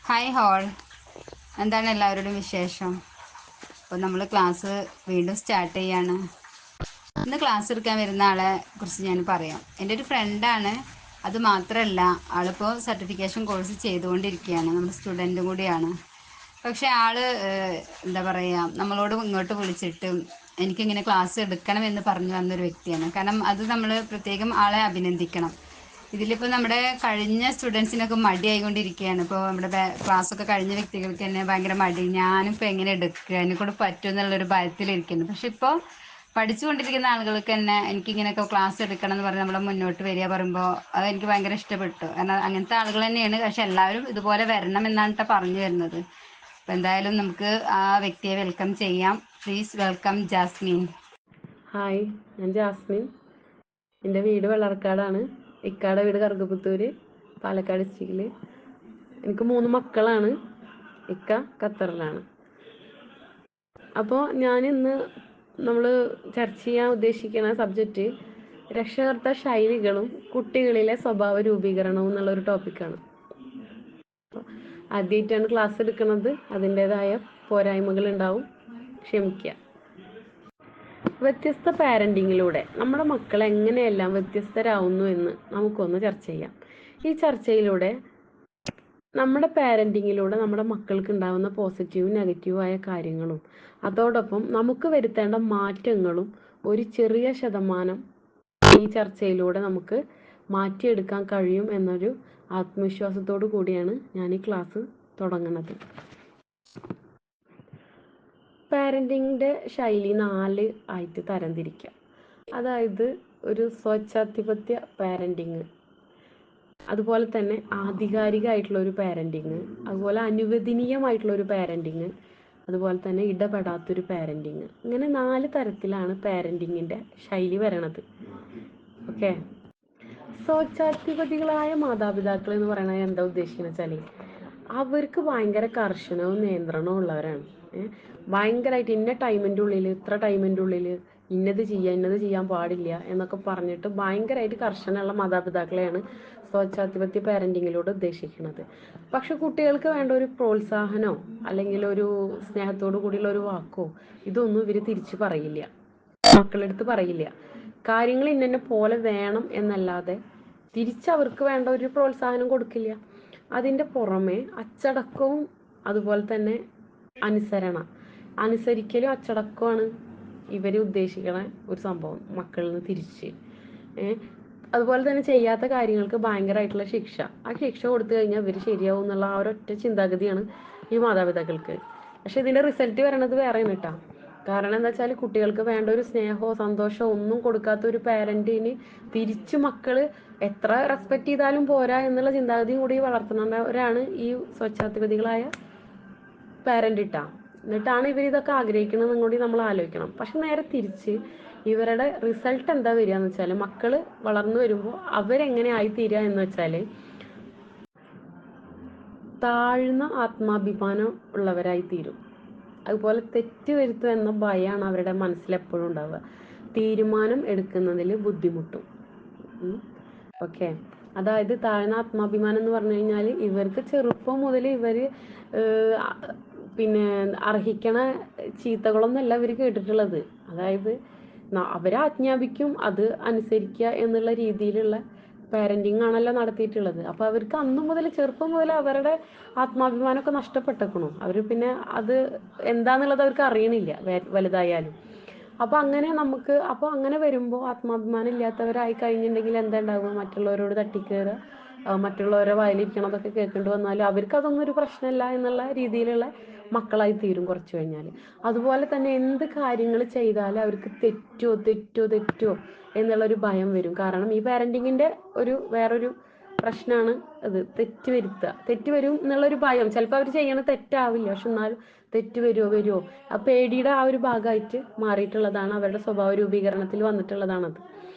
Hi whole, എന്താണ് എല്ലാവരുടെയും വിശേഷം? അപ്പോൾ നമ്മൾ ക്ലാസ് വീണ്ടും സ്റ്റാർട്ട് ചെയ്യാണ്. ഇന്ന് ക്ലാസ് എടുക്കാൻ വരുന്ന ആളെ കുറിച്ച് ഞാൻ പറയാം. എൻ്റെ ഒരു ഫ്രണ്ടാണ്. അത് മാത്രമല്ല, ആളിപ്പോൾ സർട്ടിഫിക്കേഷൻ കോഴ്സ് ചെയ്തുകൊണ്ടിരിക്കുകയാണ്, നമ്മുടെ സ്റ്റുഡൻറ്റും കൂടിയാണ്. പക്ഷേ എന്താ പറയുക, നമ്മളോട് ഇങ്ങോട്ട് വിളിച്ചിട്ട് എനിക്കിങ്ങനെ ക്ലാസ് എടുക്കണമെന്ന് പറഞ്ഞു വന്നൊരു വ്യക്തിയാണ്. കാരണം അത് നമ്മൾ പ്രത്യേകം ആളെ അഭിനന്ദിക്കണം. ഇതിലിപ്പോൾ നമ്മുടെ കഴിഞ്ഞ സ്റ്റുഡൻസിനൊക്കെ മടിയായിക്കൊണ്ടിരിക്കുകയാണ്. ഇപ്പോൾ നമ്മുടെ ക്ലാസ്സൊക്കെ കഴിഞ്ഞ വ്യക്തികൾക്ക് തന്നെ ഭയങ്കര മടി. ഞാനിപ്പോൾ എങ്ങനെ എടുക്കുക, എന്നെക്കൊണ്ട് പറ്റും എന്നുള്ളൊരു ഭയത്തിലിരിക്കുന്നു. പക്ഷെ ഇപ്പോൾ പഠിച്ചുകൊണ്ടിരിക്കുന്ന ആളുകൾക്ക് തന്നെ എനിക്കിങ്ങനെയൊക്കെ ക്ലാസ് എടുക്കണം എന്ന് പറഞ്ഞ് നമ്മൾ മുന്നോട്ട് വരിക പറയുമ്പോൾ അത് എനിക്ക് ഭയങ്കര ഇഷ്ടപ്പെട്ടു. കാരണം അങ്ങനത്തെ ആളുകൾ തന്നെയാണ്. പക്ഷെ എല്ലാവരും ഇതുപോലെ വരണം എന്നാണ് പറഞ്ഞു വരുന്നത്. അപ്പോൾ എന്തായാലും നമുക്ക് ആ വ്യക്തിയെ വെൽക്കം ചെയ്യാം. Please welcome Jasmine. ഹായ്, ഞാൻ ജാസ്മിൻ. എൻ്റെ വീട് വെള്ളർക്കാടാണ്. ഇക്കാടെ വീട് കറുകപ്പുത്തൂര്, പാലക്കാട് ഡിസ്ട്രിക്റ്റിൽ. എനിക്ക് 3 മക്കളാണ്. ഇക്ക ഖത്തറിലാണ്. അപ്പോൾ ഞാനിന്ന് നമ്മൾ ചർച്ച ചെയ്യാൻ ഉദ്ദേശിക്കുന്ന സബ്ജക്റ്റ് രക്ഷകർത്ത ശൈലികളും കുട്ടികളിലെ സ്വഭാവ രൂപീകരണവും എന്നുള്ളൊരു ടോപ്പിക്കാണ്. ആദ്യമായിട്ടാണ് ക്ലാസ് എടുക്കുന്നത്, അതിൻ്റേതായ പോരായ്മകൾ ഉണ്ടാവും, ക്ഷമിക്കുക. വ്യത്യസ്ത പാരൻറ്റിങ്ങിലൂടെ നമ്മുടെ മക്കൾ എങ്ങനെയെല്ലാം വ്യത്യസ്തരാകുന്നു എന്ന് നമുക്കൊന്ന് ചർച്ച ചെയ്യാം. ഈ ചർച്ചയിലൂടെ നമ്മുടെ പാരൻറ്റിങ്ങിലൂടെ നമ്മുടെ മക്കൾക്ക് ഉണ്ടാകുന്ന പോസിറ്റീവും നെഗറ്റീവായ കാര്യങ്ങളും അതോടൊപ്പം നമുക്ക് വരുത്തേണ്ട മാറ്റങ്ങളും ഒരു ചെറിയ ശതമാനം ഈ ചർച്ചയിലൂടെ നമുക്ക് മാറ്റിയെടുക്കാൻ കഴിയും എന്നൊരു ആത്മവിശ്വാസത്തോടു കൂടിയാണ് ഞാൻ ഈ ക്ലാസ് തുടങ്ങുന്നത്. പാരൻറ്റിങ്ങിൻ്റെ ശൈലി 4 ആയിട്ട് തരംതിരിക്കാം. അതായത് ഒരു സ്വച്ഛാധിപത്യ പാരൻറ്റിങ്, അതുപോലെ തന്നെ ആധികാരികമായിട്ടുള്ള ഒരു പാരൻറ്റിങ്, അതുപോലെ അനുവദനീയമായിട്ടുള്ള ഒരു പാരൻറ്റിങ്, അതുപോലെ തന്നെ ഇടപെടാത്തൊരു പാരൻറ്റിങ്. ഇങ്ങനെ 4 തരത്തിലാണ് പാരൻറ്റിങ്ങിൻ്റെ ശൈലി വരണത്. ഓക്കെ, സ്വച്ഛാധിപതികളായ മാതാപിതാക്കൾ എന്ന് പറയുന്നത് എന്താ ഉദ്ദേശിക്കുന്നത് വെച്ചാൽ അവർക്ക് ഭയങ്കര കർശനവും നിയന്ത്രണവും ഉള്ളവരാണ്. ഭയങ്കരമായിട്ട് ഇന്ന ടൈമിൻ്റെ ഉള്ളിൽ, ഇത്ര ടൈമിൻ്റെ ഉള്ളിൽ ഇന്നത് ചെയ്യാൻ പാടില്ല എന്നൊക്കെ പറഞ്ഞിട്ട് ഭയങ്കരമായിട്ട് കർശനമുള്ള മാതാപിതാക്കളെയാണ് സ്വച്ഛാധിപത്യ പാരൻറ്റിങ്ങിലൂടെ ഉദ്ദേശിക്കുന്നത്. പക്ഷെ കുട്ടികൾക്ക് വേണ്ട ഒരു പ്രോത്സാഹനമോ അല്ലെങ്കിൽ ഒരു സ്നേഹത്തോടു കൂടിയുള്ള ഒരു വാക്കോ ഇതൊന്നും ഇവർ തിരിച്ച് പറയില്ല, മക്കളെടുത്ത് പറയില്ല. കാര്യങ്ങൾ ഇന്നെ പോലെ വേണം എന്നല്ലാതെ തിരിച്ചവർക്ക് വേണ്ട ഒരു പ്രോത്സാഹനം കൊടുക്കില്ല. അതിൻ്റെ പുറമെ അച്ചടക്കവും അതുപോലെ തന്നെ അനുസരിക്കലും അച്ചടക്കമാണ് ഇവർ ഉദ്ദേശിക്കുന്ന ഒരു സംഭവം മക്കളിൽ നിന്ന് തിരിച്ച്. അതുപോലെ തന്നെ ചെയ്യാത്ത കാര്യങ്ങൾക്ക് ഭയങ്കരമായിട്ടുള്ള ശിക്ഷ. ആ ശിക്ഷ കൊടുത്തു കഴിഞ്ഞാൽ ഇവർ ശരിയാവും എന്നുള്ള ആ ഒരൊറ്റ ചിന്താഗതിയാണ് ഈ മാതാപിതാക്കൾക്ക്. പക്ഷെ ഇതിൻ്റെ റിസൾട്ട് വരണത് വേറെയാണ് കേട്ടോ. കാരണം എന്താ വെച്ചാൽ കുട്ടികൾക്ക് വേണ്ട ഒരു സ്നേഹമോ സന്തോഷമോ ഒന്നും കൊടുക്കാത്ത ഒരു പാരൻറ്റിന് തിരിച്ച് മക്കൾ എത്ര റെസ്പെക്റ്റ് ചെയ്താലും പോരാ എന്നുള്ള ചിന്താഗതിയും കൂടി വളർത്തുന്നവരാണ് ഈ സ്വച്ഛാധിപതികളായ പാരൻ്റ് ഇട്ടാ. എന്നിട്ടാണ് ഇവർ ഇതൊക്കെ ആഗ്രഹിക്കണമെന്നും കൂടി നമ്മൾ ആലോചിക്കണം. പക്ഷെ നേരെ തിരിച്ച് ഇവരുടെ റിസൾട്ട് എന്താ വരിക എന്ന് വെച്ചാൽ മക്കൾ വളർന്നു വരുമ്പോൾ അവരെങ്ങനെ ആയിത്തീരുക എന്ന് വെച്ചാൽ താഴ്ന്ന ആത്മാഭിമാനം ഉള്ളവരായി തീരും. അതുപോലെ തെറ്റ് വരുത്തും എന്ന ഭയമാണ് അവരുടെ മനസ്സിലെപ്പോഴും ഉണ്ടാവുക. തീരുമാനം എടുക്കുന്നതിൽ ബുദ്ധിമുട്ടും. ഓക്കെ, അതായത് താഴ്ന്ന ആത്മാഭിമാനം എന്ന് പറഞ്ഞു കഴിഞ്ഞാൽ ഇവർക്ക് ചെറുപ്പം മുതൽ ഇവർ അർഹിക്കണ ചീത്തകളൊന്നല്ല ഇവർ കേട്ടിട്ടുള്ളത്. അതായത് അവരെ ആജ്ഞാപിക്കും, അത് അനുസരിക്കുക എന്നുള്ള രീതിയിലുള്ള പാരൻറ്റിങ് ആണല്ലോ നടത്തിയിട്ടുള്ളത്. അപ്പോൾ അവർക്ക് അന്നു മുതൽ ചെറുപ്പം മുതൽ അവരുടെ ആത്മാഭിമാനമൊക്കെ നഷ്ടപ്പെട്ടേക്കണു. അവർ പിന്നെ അത് എന്താന്നുള്ളത് അവർക്ക് അറിയണില്ല വലുതായാലും. അപ്പോൾ അങ്ങനെ വരുമ്പോൾ ആത്മാഭിമാനം ഇല്ലാത്തവരായി കഴിഞ്ഞിട്ടുണ്ടെങ്കിൽ എന്താ ഉണ്ടാവുക? മറ്റുള്ളവരോട് തട്ടിക്കയറുക, മറ്റുള്ളവരെ വായിലിരിക്കണതൊക്കെ കേൾക്കേണ്ടി വന്നാലും അവർക്ക് അതൊന്നും ഒരു പ്രശ്നമല്ല എന്നുള്ള രീതിയിലുള്ള മക്കളായി തീരും കുറച്ച് കഴിഞ്ഞാൽ. അതുപോലെ തന്നെ എന്ത് കാര്യങ്ങൾ ചെയ്താലും അവർക്ക് തെറ്റോ എന്നുള്ളൊരു ഭയം വരും. കാരണം ഈ പാരൻറ്റിങ്ങിൻ്റെ വേറൊരു പ്രശ്നമാണ് അത്, തെറ്റ് വരും എന്നുള്ളൊരു ഭയം. ചിലപ്പോൾ അവർ ചെയ്യണ തെറ്റാവില്ല, പക്ഷെ എന്നാലും തെറ്റ് വരുമോ ആ പേടിയുടെ ആ ഒരു ഭാഗമായിട്ട് മാറിയിട്ടുള്ളതാണ്, അവരുടെ സ്വഭാവ രൂപീകരണത്തിൽ വന്നിട്ടുള്ളതാണത്.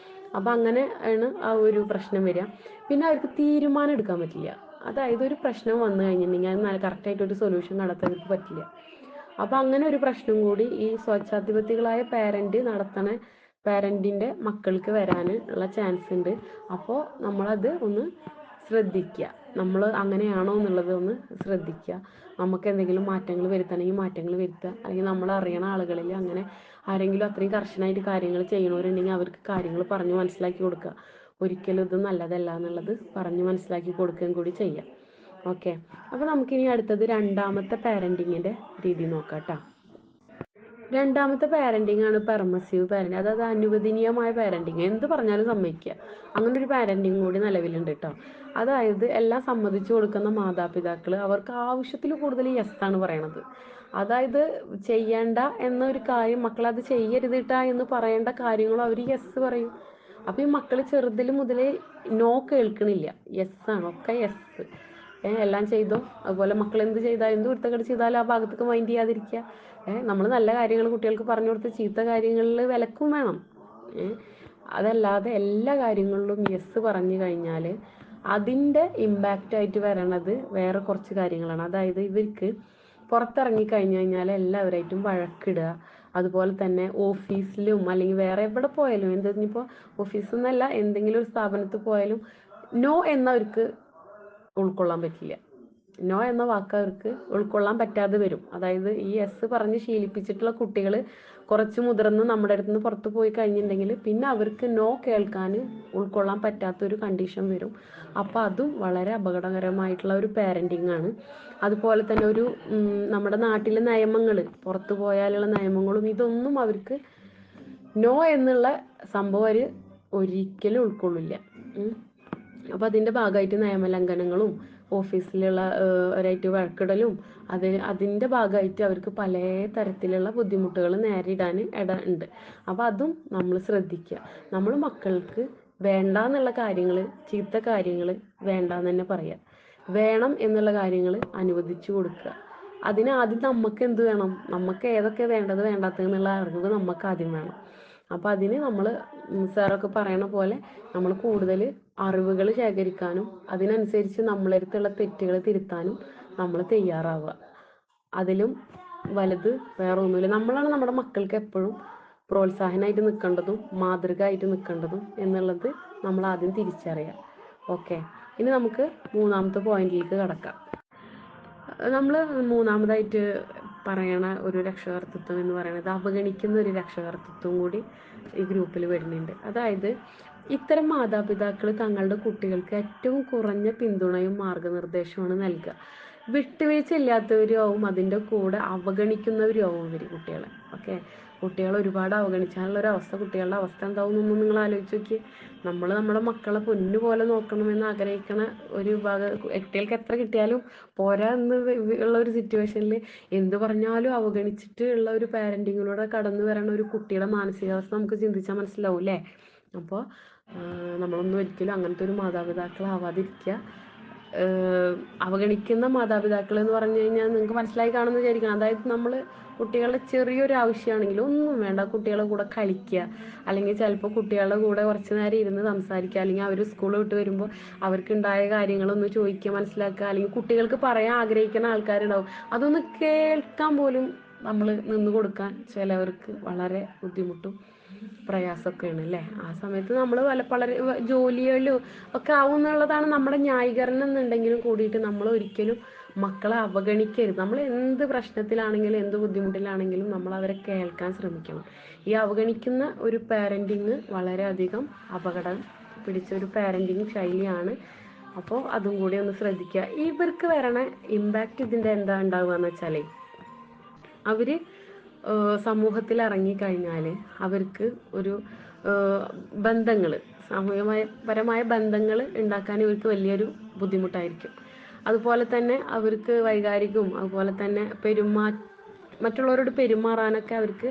അപ്പം അങ്ങനെ ആണ് ആ ഒരു പ്രശ്നം വരിക. പിന്നെ അവർക്ക് തീരുമാനം എടുക്കാൻ പറ്റില്ല. അതായത് ഒരു പ്രശ്നം വന്നു കഴിഞ്ഞിട്ടുണ്ടെങ്കിൽ അത് കറക്റ്റായിട്ടൊരു സൊല്യൂഷൻ കണ്ടെത്താൻ അവർക്ക് പറ്റില്ല. അപ്പം അങ്ങനെ ഒരു പ്രശ്നം കൂടി ഈ സ്വച്ഛാധിപതികളായ പാരൻറ്റിൻ്റെ മക്കൾക്ക് വരാൻ ഉള്ള ചാൻസ് ഉണ്ട്. അപ്പോൾ നമ്മളത് ഒന്ന് ശ്രദ്ധിക്കുക. നമ്മൾ അങ്ങനെയാണോ എന്നുള്ളത് ഒന്ന് ശ്രദ്ധിക്കുക. നമുക്ക് എന്തെങ്കിലും മാറ്റങ്ങൾ വരുത്തണമെങ്കിൽ മാറ്റങ്ങൾ വരുത്തുക. അല്ലെങ്കിൽ നമ്മൾ അറിയണ ആളുകളിൽ അങ്ങനെ ആരെങ്കിലും അത്രയും കർശനമായിട്ട് കാര്യങ്ങൾ ചെയ്യണവരുണ്ടെങ്കിൽ അവർക്ക് കാര്യങ്ങൾ പറഞ്ഞ് മനസ്സിലാക്കി കൊടുക്കുക. ഒരിക്കലും ഇത് നല്ലതല്ല എന്നുള്ളത് പറഞ്ഞ് മനസ്സിലാക്കി കൊടുക്കുകയും കൂടി ചെയ്യാം. ഓക്കെ, അപ്പോൾ നമുക്കിനി അടുത്തത് രണ്ടാമത്തെ പാരൻറ്റിങ്ങിൻ്റെ രീതി നോക്കാം കേട്ടോ. രണ്ടാമത്തെ പാരൻറ്റിങ് ആണ് പെർമസീവ് പാരൻറ്റിങ്, അതായത് അനുവദനീയമായ പാരൻറ്റിങ്. എന്ത് പറഞ്ഞാലും സമ്മതിക്കുക, അങ്ങനെ ഒരു പാരൻറ്റിങ് കൂടി നിലവിലുണ്ട് കേട്ടോ. അതായത് എല്ലാം സമ്മതിച്ചു കൊടുക്കുന്ന മാതാപിതാക്കൾ അവർക്ക് ആവശ്യത്തിൽ കൂടുതൽ യെസ് ആണ് പറയണത്. അതായത് ചെയ്യേണ്ട എന്നൊരു കാര്യം മക്കളത് ചെയ്യരുത് കേട്ടാ എന്ന് പറയേണ്ട കാര്യങ്ങളും അവർ യെസ് പറയും. അപ്പോൾ ഈ മക്കൾ ചെറുതിൽ മുതലേ നോ കേൾക്കണില്ല, യെസ് ആണ്, ഒക്കെ യെസ്. എല്ലാം ചെയ്തോ, അതുപോലെ മക്കൾ എന്ത് ചെയ്താൽ എന്ത് കുരുത്തക്കേട് ചെയ്താലും ആ ഭാഗത്തേക്ക് മൈൻഡ് ചെയ്യാതിരിക്കുക. നമ്മൾ നല്ല കാര്യങ്ങൾ കുട്ടികൾക്ക് പറഞ്ഞു കൊടുത്ത് ചീത്ത കാര്യങ്ങളിൽ വിലക്കും വേണം. അതല്ലാതെ എല്ലാ കാര്യങ്ങളിലും യെസ് പറഞ്ഞു കഴിഞ്ഞാൽ അതിൻ്റെ ഇമ്പാക്റ്റായിട്ട് വരണത് വേറെ കുറച്ച് കാര്യങ്ങളാണ്. അതായത് ഇവർക്ക് പുറത്തിറങ്ങി കഴിഞ്ഞു കഴിഞ്ഞാൽ എല്ലാവരായിട്ടും വഴക്കിടുക, അതുപോലെ തന്നെ ഓഫീസിലും അല്ലെങ്കിൽ വേറെ എവിടെ പോയാലും, എന്തിനിപ്പോൾ ഓഫീസിൽ നിന്നല്ല എന്തെങ്കിലും ഒരു സ്ഥാപനത്തിൽ പോയാലും നോ എന്നവർക്ക് ഉൾക്കൊള്ളാൻ പറ്റില്ല. നോ എന്ന വാക്ക് അവർക്ക് ഉൾക്കൊള്ളാൻ പറ്റാതെ വരും. അതായത് ഈ എസ് പറഞ്ഞ് ശീലിപ്പിച്ചിട്ടുള്ള കുട്ടികൾ കുറച്ച് മുതിർന്ന് നമ്മുടെ അടുത്ത് നിന്ന് പുറത്ത് പോയി കഴിഞ്ഞിട്ടുണ്ടെങ്കിൽ പിന്നെ അവർക്ക് നോ കേൾക്കാൻ ഉൾക്കൊള്ളാൻ പറ്റാത്തൊരു കണ്ടീഷൻ വരും. അപ്പോൾ അതും വളരെ അപകടകരമായിട്ടുള്ള ഒരു പാരൻറ്റിങ് ആണ്. അതുപോലെ തന്നെ ഒരു നമ്മുടെ നാട്ടിലെ നിയമങ്ങൾ, പുറത്ത് പോയാലുള്ള നിയമങ്ങളും ഇതൊന്നും അവർക്ക് നോ എന്നുള്ള സംഭവം അവർ ഒരിക്കലും ഉൾക്കൊള്ളില്ല. അപ്പോൾ അതിൻ്റെ ഭാഗമായിട്ട് നിയമലംഘനങ്ങളും ഓഫീസിലുള്ള ഒരായിട്ട് വഴക്കിടലും അതിൻ്റെ ഭാഗമായിട്ട് അവർക്ക് പല തരത്തിലുള്ള ബുദ്ധിമുട്ടുകൾ നേരിടാൻ ഇട ഉണ്ട്. അപ്പോൾ അതും നമ്മൾ ശ്രദ്ധിക്കുക. നമ്മൾ മക്കൾക്ക് വേണ്ട എന്നുള്ള കാര്യങ്ങൾ, ചീത്ത കാര്യങ്ങൾ വേണ്ടാന്ന് തന്നെ പറയുക, വേണം എന്നുള്ള കാര്യങ്ങൾ അനുവദിച്ചു കൊടുക്കുക. അതിന് ആദ്യം നമുക്ക് എന്ത് വേണം, നമുക്ക് ഏതൊക്കെ വേണ്ടത് വേണ്ടാത്തതെന്നുള്ള അറിവ് നമുക്ക് ആദ്യം വേണം. അപ്പോൾ അതിന് നമ്മൾ സാറൊക്കെ പറയണ പോലെ നമ്മൾ കൂടുതൽ അറിവുകൾ ശേഖരിക്കാനും അതിനനുസരിച്ച് നമ്മളടുത്തുള്ള തെറ്റുകൾ തിരുത്താനും നമ്മൾ തയ്യാറാവുക. അതിലും വലുത് വേറെ ഒന്നുമില്ല. നമ്മളാണ് നമ്മുടെ മക്കൾക്ക് എപ്പോഴും പ്രോത്സാഹനമായിട്ട് നിൽക്കേണ്ടതും മാതൃക ആയിട്ട് നിൽക്കേണ്ടതും എന്നുള്ളത് നമ്മൾ ആദ്യം തിരിച്ചറിയാം. ഓക്കെ, ഇനി നമുക്ക് മൂന്നാമത്തെ പോയിന്റിലേക്ക് കടക്കാം. നമ്മൾ മൂന്നാമതായിട്ട് പറയണ ഒരു രക്ഷകർതൃത്വം എന്ന് പറയുന്നത് അവഗണിക്കുന്ന ഒരു രക്ഷകർതൃത്വം കൂടി ഈ ഗ്രൂപ്പിൽ വരുന്നുണ്ട്. അതായത് ഇത്തരം മാതാപിതാക്കൾ തങ്ങളുടെ കുട്ടികൾക്ക് ഏറ്റവും കുറഞ്ഞ പിന്തുണയും മാർഗനിർദ്ദേശവുമാണ് നൽകുക. വിട്ടുവീഴ്ച ഇല്ലാത്തവരും ആവും, അതിൻ്റെ കൂടെ അവഗണിക്കുന്നവരും ആവും ഇവർ കുട്ടികളെ. ഓക്കെ, കുട്ടികളെ ഒരുപാട് അവഗണിച്ചാലുള്ള ഒരു അവസ്ഥ, കുട്ടികളുടെ അവസ്ഥ എന്താവുന്നൊന്നും നിങ്ങൾ ആലോചിച്ച് നോക്കിയേ. നമ്മൾ നമ്മുടെ മക്കളെ പൊന്നു പോലെ നോക്കണമെന്ന് ആഗ്രഹിക്കണ ഒരു വിഭാഗം, കുട്ടികൾക്ക് എത്ര കിട്ടിയാലും പോരാ എന്ന് ഉള്ള ഒരു സിറ്റുവേഷനിൽ എന്ത് പറഞ്ഞാലും അവഗണിച്ചിട്ട് ഉള്ള ഒരു പാരൻറ്റിങ്ങിലൂടെ കടന്നു വരണ ഒരു കുട്ടിയുടെ മാനസികാവസ്ഥ നമുക്ക് ചിന്തിച്ചാൽ മനസ്സിലാവും അല്ലേ. അപ്പോൾ നമ്മളൊന്നും ഒരിക്കലും അങ്ങനത്തെ ഒരു മാതാപിതാക്കളാവാതിരിക്കുക. അവഗണിക്കുന്ന മാതാപിതാക്കൾ എന്ന് പറഞ്ഞു കഴിഞ്ഞാൽ നിങ്ങൾക്ക് മനസ്സിലായി കാണുമെന്ന് വിചാരിക്കണം. അതായത് നമ്മൾ കുട്ടികളുടെ ചെറിയൊരു ആവശ്യമാണെങ്കിലും ഒന്നും വേണ്ട, കുട്ടികളുടെ കൂടെ കളിക്കുക, അല്ലെങ്കിൽ ചിലപ്പോൾ കുട്ടികളുടെ കൂടെ കുറച്ച് നേരം ഇരുന്ന് സംസാരിക്കുക, അല്ലെങ്കിൽ അവർ സ്കൂൾ വിട്ട് വരുമ്പോൾ അവർക്കുണ്ടായ കാര്യങ്ങളൊന്ന് ചോദിക്കുക, മനസ്സിലാക്കുക, അല്ലെങ്കിൽ കുട്ടികൾക്ക് പറയാൻ ആഗ്രഹിക്കുന്ന ആൾക്കാരുണ്ടാവും, അതൊന്ന് കേൾക്കാൻ പോലും നമ്മൾ നിന്ന് കൊടുക്കാൻ ചിലവർക്ക് വളരെ ബുദ്ധിമുട്ടും പ്രയാസമൊക്കെയാണ് അല്ലേ. ആ സമയത്ത് നമ്മൾ വളരെ ജോലിയിലും ഒക്കെ ആവും എന്നുള്ളതാണ് നമ്മുടെ ന്യായീകരണം എന്നുണ്ടെങ്കിലും കൂടിയിട്ട് നമ്മൾ ഒരിക്കലും മക്കളെ അവഗണിക്കരുത്. നമ്മൾ എന്ത് പ്രശ്നത്തിലാണെങ്കിലും എന്ത് ബുദ്ധിമുട്ടിലാണെങ്കിലും നമ്മൾ അവരെ കേൾക്കാൻ ശ്രമിക്കണം. ഈ അവഗണിക്കുന്ന ഒരു പാരൻറ്റിങ് വളരെയധികം അപകടം പിടിച്ച ഒരു പാരൻറ്റിങ് ശൈലിയാണ്. അപ്പോൾ അതും കൂടി ഒന്ന് ശ്രദ്ധിക്കുക. ഇവർക്ക് വരണ ഇമ്പാക്റ്റ് ഇതിൻ്റെ എന്താ ഉണ്ടാവുക എന്ന് വെച്ചാൽ, അവർ സമൂഹത്തിൽ ഇറങ്ങിക്കഴിഞ്ഞാൽ അവർക്ക് ഒരു ബന്ധങ്ങൾ, സാമൂഹികപരമായ ബന്ധങ്ങൾ ഉണ്ടാക്കാൻ ഇവർക്ക് വലിയൊരു ബുദ്ധിമുട്ടായിരിക്കും. അതുപോലെ തന്നെ അവർക്ക് വൈകാരികവും അതുപോലെ തന്നെ മറ്റുള്ളവരോട് പെരുമാറാനൊക്കെ അവർക്ക്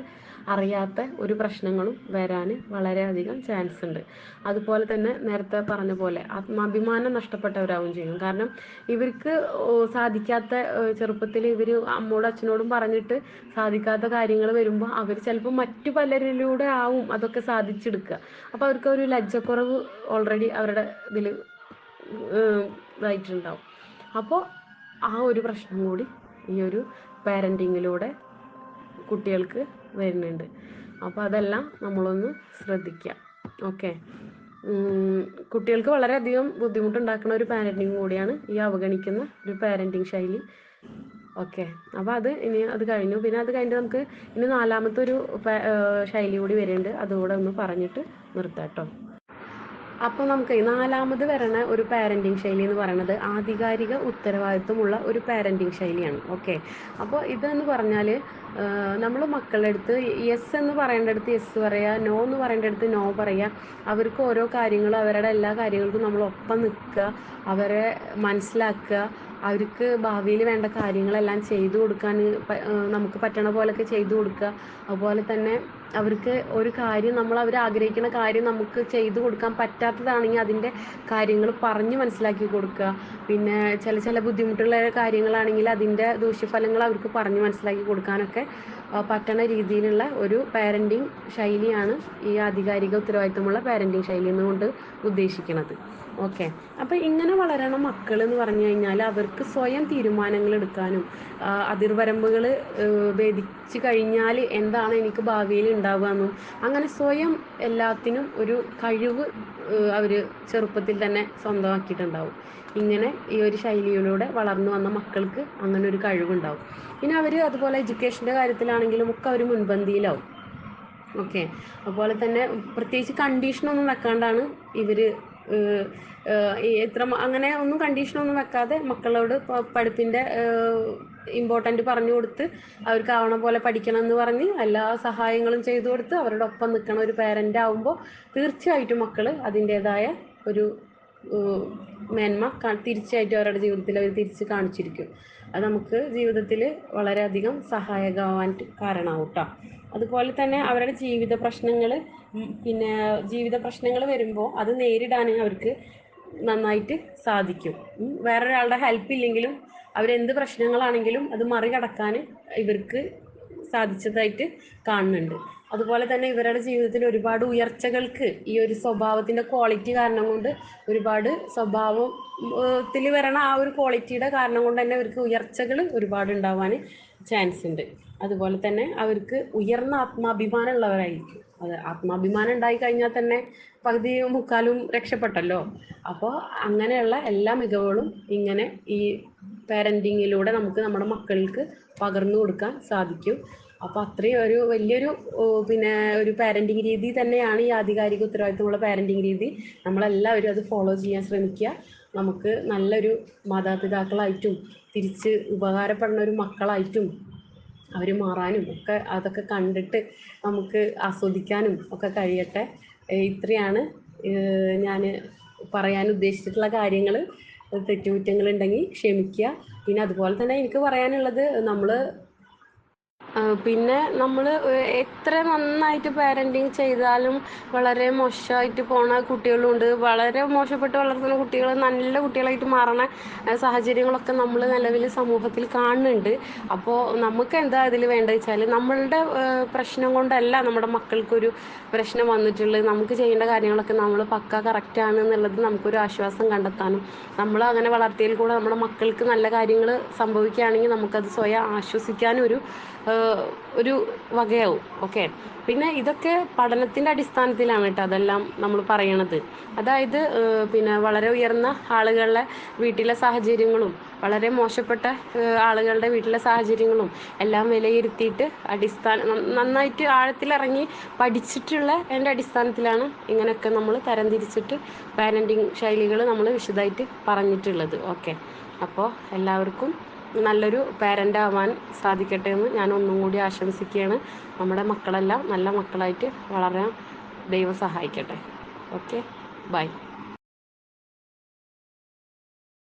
അറിയാത്ത ഒരു പ്രശ്നങ്ങളും വരാൻ വളരെയധികം ചാൻസ് ഉണ്ട്. അതുപോലെ തന്നെ നേരത്തെ പറഞ്ഞ പോലെ ആത്മാഭിമാനം നഷ്ടപ്പെട്ടവരാവും ചെയ്യും. കാരണം ഇവർക്ക് സാധിക്കാത്ത, ചെറുപ്പത്തിൽ ഇവർ അമ്മോടും അച്ഛനോടും പറഞ്ഞിട്ട് സാധിക്കാത്ത കാര്യങ്ങൾ വരുമ്പോൾ അവർ ചിലപ്പോൾ മറ്റു പലരിലൂടെ ആവും അതൊക്കെ സാധിച്ചെടുക്കുക. അപ്പോൾ അവർക്ക് ഒരു ലജ്ജക്കുറവ് ഓൾറെഡി അവരുടെ ഇതിൽ ഇതായിട്ടുണ്ടാവും. അപ്പോൾ ആ ഒരു പ്രശ്നം കൂടി ഈ ഒരു പാരൻറ്റിങ്ങിലൂടെ കുട്ടികൾക്ക് വരുന്നുണ്ട്. അപ്പോൾ അതെല്ലാം നമ്മളൊന്ന് ശ്രദ്ധിക്കുക. ഓക്കെ. കുട്ടികൾക്ക് വളരെയധികം ബുദ്ധിമുട്ടുണ്ടാക്കുന്ന ഒരു പാരൻറ്റിങ് കൂടിയാണ് ഈ അവഗണിക്കുന്ന ഒരു പാരൻറ്റിങ് ശൈലി. ഓക്കെ, അപ്പോൾ അത് കഴിഞ്ഞു. പിന്നെ അത് കഴിഞ്ഞിട്ട് നമുക്ക് ഇനി 4ാമത്തെ ഒരു ശൈലി കൂടി വരുന്നുണ്ട്. അതുകൂടെ ഒന്ന് പറഞ്ഞിട്ട് നിർത്താം കേട്ടോ. അപ്പോൾ നമുക്ക് 4ാമത് വരണ ഒരു പാരൻറ്റിങ് ശൈലി എന്ന് പറയുന്നത് ആധികാരിക ഉത്തരവാദിത്വമുള്ള ഒരു പാരൻറ്റിങ് ശൈലിയാണ്. ഓക്കെ, അപ്പോൾ ഇതെന്ന് പറഞ്ഞാൽ നമ്മൾ മക്കളുടെ അടുത്ത് യെസ് എന്ന് പറയേണ്ടടുത്ത് യെസ് പറയുക, നോ എന്ന് പറയേണ്ടടുത്ത് നോ പറയുക. അവർക്ക് ഓരോ കാര്യങ്ങളും അവരുടെ എല്ലാ കാര്യങ്ങൾക്കും നമ്മൾ ഒപ്പം നിൽക്കുക, അവരെ മനസ്സിലാക്കുക, അവർക്ക് ഭാവിയിൽ വേണ്ട കാര്യങ്ങളെല്ലാം ചെയ്തു കൊടുക്കാൻ നമുക്ക് പറ്റണ പോലെയൊക്കെ ചെയ്തു കൊടുക്കുക. അതുപോലെ തന്നെ അവർക്ക് ഒരു കാര്യം അവർ ആഗ്രഹിക്കുന്ന കാര്യം നമുക്ക് ചെയ്തു കൊടുക്കാൻ പറ്റാത്തതാണെങ്കിൽ അതിൻ്റെ കാര്യങ്ങൾ പറഞ്ഞ് മനസ്സിലാക്കി കൊടുക്കുക. പിന്നെ ചില ബുദ്ധിമുട്ടുള്ള കാര്യങ്ങളാണെങ്കിൽ അതിൻ്റെ ദൂഷ്യഫലങ്ങൾ അവർക്ക് പറഞ്ഞ് മനസ്സിലാക്കി കൊടുക്കാനൊക്കെ പറ്റണ രീതിയിലുള്ള ഒരു പാരൻറ്റിങ് ശൈലിയാണ് ഈ ആധികാരിക ഉത്തരവാദിത്വമുള്ള പാരൻറ്റിങ് ശൈലി എന്നുകൊണ്ട് ഉദ്ദേശിക്കുന്നത്. ഓക്കെ, അപ്പോൾ ഇങ്ങനെ വളരണ മക്കൾ എന്ന് പറഞ്ഞു കഴിഞ്ഞാൽ അവർക്ക് സ്വയം തീരുമാനങ്ങൾ എടുക്കാനും അതിർവരമ്പുകൾ ഭേദിച്ച് കഴിഞ്ഞാൽ എന്താണ് എനിക്ക് ഭാവിയിൽ ഉണ്ടാവുകയെന്നും അങ്ങനെ സ്വയം എല്ലാത്തിനും ഒരു കഴിവ് അവർ ചെറുപ്പത്തിൽ തന്നെ സ്വന്തമാക്കിയിട്ടുണ്ടാവും. ഇങ്ങനെ ഈ ഒരു ശൈലിയിലൂടെ വളർന്നു വന്ന മക്കൾക്ക് അങ്ങനെ ഒരു കഴിവുണ്ടാവും. പിന്നെ അവർ അതുപോലെ എഡ്യൂക്കേഷൻ്റെ കാര്യത്തിലാണെങ്കിലും ഒക്കെ അവർ മുൻപന്തിയിലാവും. ഓക്കെ, അതുപോലെ തന്നെ പ്രത്യേകിച്ച് കണ്ടീഷനൊന്നും വെക്കാണ്ടാണ് ഇവർ അങ്ങനെ ഒന്നും കണ്ടീഷനൊന്നും വെക്കാതെ മക്കളോട് പഠിപ്പിൻ്റെ ഇമ്പോർട്ടൻ്റ് പറഞ്ഞു കൊടുത്ത് അവർക്ക് ആവണ പോലെ പഠിക്കണം എന്ന് പറഞ്ഞ് എല്ലാ സഹായങ്ങളും ചെയ്തു കൊടുത്ത് അവരുടെ ഒപ്പം നിൽക്കണ ഒരു പാരൻ്റ് ആവുമ്പോൾ തീർച്ചയായിട്ടും മക്കൾ അതിൻ്റേതായ ഒരു മേന്മ തീർച്ചയായിട്ടും അവരുടെ ജീവിതത്തിൽ അവർ തിരിച്ച് കാണിച്ചിരിക്കും. അത് നമുക്ക് ജീവിതത്തിൽ വളരെയധികം സഹായകമാവാൻ കാരണമാവും കേട്ടോ. അതുപോലെ തന്നെ അവരുടെ ജീവിത പ്രശ്നങ്ങൾ വരുമ്പോൾ അത് നേരിടാൻ അവർക്ക് നന്നായിട്ട് സാധിക്കും. വേറൊരാളുടെ ഹെൽപ്പ് ഇല്ലെങ്കിലും അവരെന്ത് പ്രശ്നങ്ങളാണെങ്കിലും അത് മറികടക്കാൻ ഇവർക്ക് സാധിച്ചതായിട്ട് കാണുന്നുണ്ട്. അതുപോലെ തന്നെ ഇവരുടെ ജീവിതത്തിൽ ഒരുപാട് ഉയർച്ചകൾക്ക് ഈ ഒരു സ്വഭാവത്തിൻ്റെ ക്വാളിറ്റി കാരണം കൊണ്ട് ഒരുപാട് സ്വഭാവത്തിൽ വരണ ആ ഒരു ക്വാളിറ്റിയുടെ കാരണം കൊണ്ട് തന്നെ അവർക്ക് ഉയർച്ചകൾ ഒരുപാട് ഉണ്ടാവാൻ ചാൻസ് ഉണ്ട്. അതുപോലെ തന്നെ അവർക്ക് ഉയർന്ന ആത്മാഭിമാനം ഉള്ളവരായിരിക്കും. അത് ആത്മാഭിമാനം ഉണ്ടായി കഴിഞ്ഞാൽ തന്നെ പകുതി മുക്കാലും രക്ഷപ്പെട്ടല്ലോ. അപ്പോൾ അങ്ങനെയുള്ള എല്ലാ മികവുകളും ഇങ്ങനെ ഈ പാരൻറ്റിങ്ങിലൂടെ നമുക്ക് നമ്മുടെ മക്കൾക്ക് പകർന്നു കൊടുക്കാൻ സാധിക്കും. അപ്പോൾ അത്രയും ഒരു വലിയൊരു ഒരു പാരൻറ്റിങ് രീതി തന്നെയാണ് ഈ ആധികാരിക ഉത്തരവാദിത്തമുള്ള പാരൻറ്റിങ് രീതി. നമ്മളെല്ലാവരും അത് ഫോളോ ചെയ്യാൻ ശ്രമിക്കുക. നമുക്ക് നല്ലൊരു മാതാപിതാക്കളായിട്ടും തിരിച്ച് ഉപകാരപ്പെടുന്ന ഒരു മക്കളായിട്ടും അവർ മാറാനും ഒക്കെ അതൊക്കെ കണ്ടിട്ട് നമുക്ക് ആസ്വദിക്കാനും ഒക്കെ കഴിയട്ടെ. ഇത്രയാണ് ഞാൻ പറയാൻ ഉദ്ദേശിച്ചിട്ടുള്ള കാര്യങ്ങൾ. തെറ്റുകുറ്റങ്ങളുണ്ടെങ്കിൽ ക്ഷമിക്കുക. പിന്നെ അതുപോലെ തന്നെ എനിക്ക് പറയാനുള്ളത് പിന്നെ നമ്മൾ എത്ര നന്നായിട്ട് പാരൻറ്റിങ് ചെയ്താലും വളരെ മോശമായിട്ട് പോണ കുട്ടികളുണ്ട്. വളരെ മോശപ്പെട്ട് വളർത്തുന്ന കുട്ടികൾ നല്ല കുട്ടികളായിട്ട് മാറണ സാഹചര്യങ്ങളൊക്കെ നമ്മൾ നിലവിൽ സമൂഹത്തിൽ കാണുന്നുണ്ട്. അപ്പോൾ നമുക്ക് എന്താ ഇതിൽ വേണ്ടത് വെച്ചാൽ നമ്മളുടെ പ്രശ്നം കൊണ്ടല്ല നമ്മുടെ മക്കൾക്കൊരു പ്രശ്നം വന്നിട്ടുള്ളത്. നമുക്ക് ചെയ്യേണ്ട കാര്യങ്ങളൊക്കെ നമ്മൾ പക്ക കറക്റ്റാണ് എന്നുള്ളത് നമുക്കൊരു ആശ്വാസം കണ്ടെത്താനും നമ്മൾ അങ്ങനെ വളർത്തിയതിൽ കൂടെ നമ്മുടെ മക്കൾക്ക് നല്ല കാര്യങ്ങൾ സംഭവിക്കുകയാണെങ്കിൽ നമുക്കത് സ്വയം ആശ്വസിക്കാനും ഒരു വകയാവും. ഓക്കെ, പിന്നെ ഇതൊക്കെ പഠനത്തിൻ്റെ അടിസ്ഥാനത്തിലാണ് കേട്ടോ അതെല്ലാം നമ്മൾ പറയണത്. അതായത് വളരെ ഉയർന്ന ആളുകളുടെ വീട്ടിലെ സാഹചര്യങ്ങളും വളരെ മോശപ്പെട്ട ആളുകളുടെ വീട്ടിലെ സാഹചര്യങ്ങളും എല്ലാം വിലയിരുത്തിയിട്ട് നന്നായിട്ട് ആഴത്തിലിറങ്ങി പഠിച്ചിട്ടുള്ള എൻ്റെ അടിസ്ഥാനത്തിലാണ് ഇങ്ങനെയൊക്കെ നമ്മൾ തരംതിരിച്ചിട്ട് പാരൻറ്റിങ് ശൈലികൾ നമ്മൾ വിശദമായിട്ട് പറഞ്ഞിട്ടുള്ളത്. ഓക്കെ, അപ്പോൾ എല്ലാവർക്കും നല്ലൊരു പാരൻ്റ് ആവാൻ സാധിക്കട്ടെ എന്ന് ഞാൻ ഒന്നും കൂടി ആശംസിക്കുകയാണ്. നമ്മുടെ മക്കളെല്ലാം നല്ല മക്കളായിട്ട് വളരാൻ ദൈവം സഹായിക്കട്ടെ. Okay, by.